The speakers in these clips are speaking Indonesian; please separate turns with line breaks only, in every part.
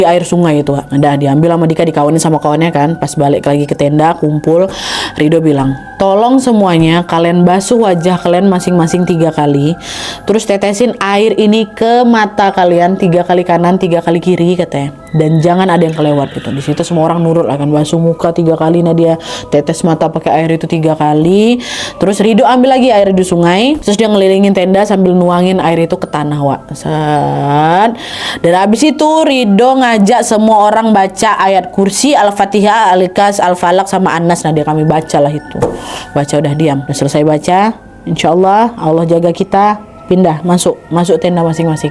di air sungai itu. Udah diambil sama Dika, dikawanin sama kawannya kan. Pas balik lagi ke tenda kumpul, Rido bilang, tolong semuanya kalian basuh wajah kalian masing-masing 3 kali, terus tetesin air ini ke mata kalian 3 kali kanan 3 kali kiri katanya, dan jangan ada yang kelewat gitu. Di situ semua orang nurut lah kan, basuh muka 3 kali, Nadia tetes mata pakai air itu 3 kali. Terus Rido ambil lagi air di sungai, terus dia ngelilingin tenda sambil nuangin air itu ke tanah, Wak. Dan habis itu Rido ngajak semua orang baca ayat kursi, Al-Fatihah, Al-Ikhlas, Al-Falaq sama An-Nas. Nadia kami baca lah itu. Baca udah diam. Udah selesai baca, insyaallah Allah jaga kita. Pindah, masuk tenda masing-masing.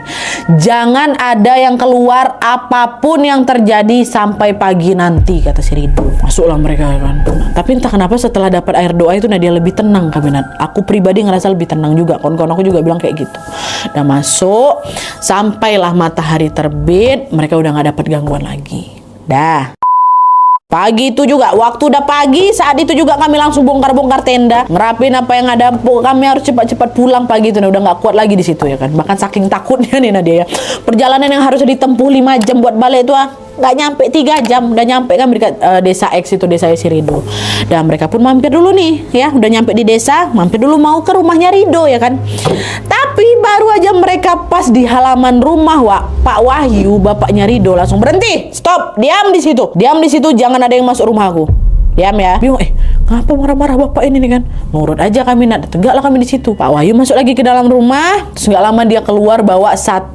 Jangan ada yang keluar apapun yang terjadi sampai pagi nanti, kata si Rido. Masuklah mereka kan. Tapi entah kenapa setelah dapat air doa itu Nadia lebih tenang, Kabinat. Aku pribadi ngerasa lebih tenang juga. Kawan-kawan aku juga bilang kayak gitu. Udah masuk, sampailah matahari terbit, mereka udah nggak dapat gangguan lagi. Dah. Pagi itu juga, waktu udah pagi, saat itu juga kami langsung bongkar-bongkar tenda, ngerapin apa yang ada. Kami harus cepat-cepat pulang pagi itu, udah nggak kuat lagi di situ ya kan. Bahkan saking takutnya nih Nadia ya. Perjalanan yang harus ditempuh 5 jam buat balik itu nggak nyampe 3 jam udah nyampe kan dekat desa X itu, desa si Rido. Dan mereka pun mampir dulu nih ya, udah nyampe di desa, mampir dulu mau ke rumahnya Rido ya kan. Tapi baru aja mereka pas di halaman rumah Pak Wahyu, bapaknya Rido, langsung berhenti, stop, diam di situ, jangan ada yang masuk rumah aku. Diam ya. Bingung, ngapa marah-marah bapak ini nih kan? Nurut aja kami, tegaklah kami di situ. Pak Wahyu masuk lagi ke dalam rumah, terus nggak lama dia keluar bawa 1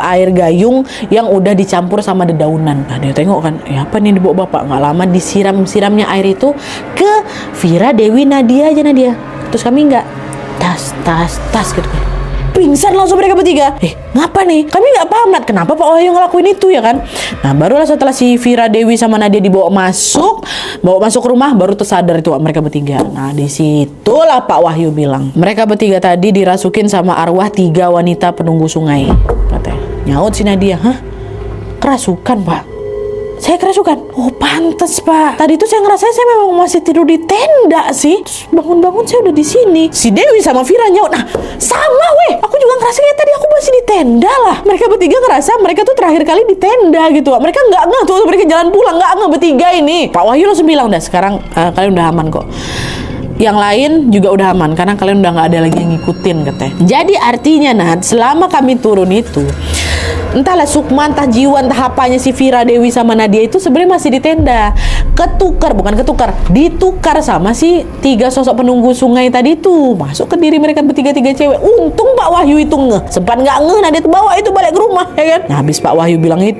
air gayung yang udah dicampur sama dedaunan. Nah dia tengok kan, apa nih dibawa bapak? Nggak lama disiramnya air itu ke Vira, Dewi, Nadia aja Nadia. Terus kami nggak tas gitu kan. Pingsan langsung mereka bertiga. Ngapa nih? Kami nggak paham Nat, kenapa Pak Wahyu ngelakuin itu ya kan? Nah barulah setelah si Vira, Dewi sama Nadia dibawa masuk rumah, baru tersadar itu mereka bertiga. Nah disitulah Pak Wahyu bilang, mereka bertiga tadi dirasukin sama arwah 3 wanita penunggu sungai, katanya. Nyaut si Nadia, hah? Kerasukan Pak? Saya kerasukan? Oh pantes Pak, tadi tuh saya ngerasa saya memang masih tidur di tenda sih. Terus bangun-bangun saya udah di sini. Si Dewi sama Vira nyaut, nah sama weh, aku juga ngerasa kayak tadi aku masih di tenda lah. Mereka bertiga ngerasa mereka tuh terakhir kali di tenda gitu. Mereka nggak ngeh tuh, mereka jalan pulang nggak ngeh bertiga ini. Pak Wahyu langsung bilang, dah sekarang kalian udah aman kok. Yang lain juga udah aman karena kalian udah nggak ada lagi yang ngikutin katanya. Jadi artinya Nat, selama kami turun itu, entahlah sukma, entah jiwa, entah apanya si Vira, Dewi sama Nadia itu sebenarnya masih di tenda. Ditukar sama si 3 sosok penunggu sungai tadi tuh. Masuk ke diri mereka bertiga-tiga cewek. Untung Pak Wahyu itu ngeh. Sempat nggak ngeh, Nadia tuh bawa itu balik ke rumah ya kan. Nah habis Pak Wahyu bilang itu,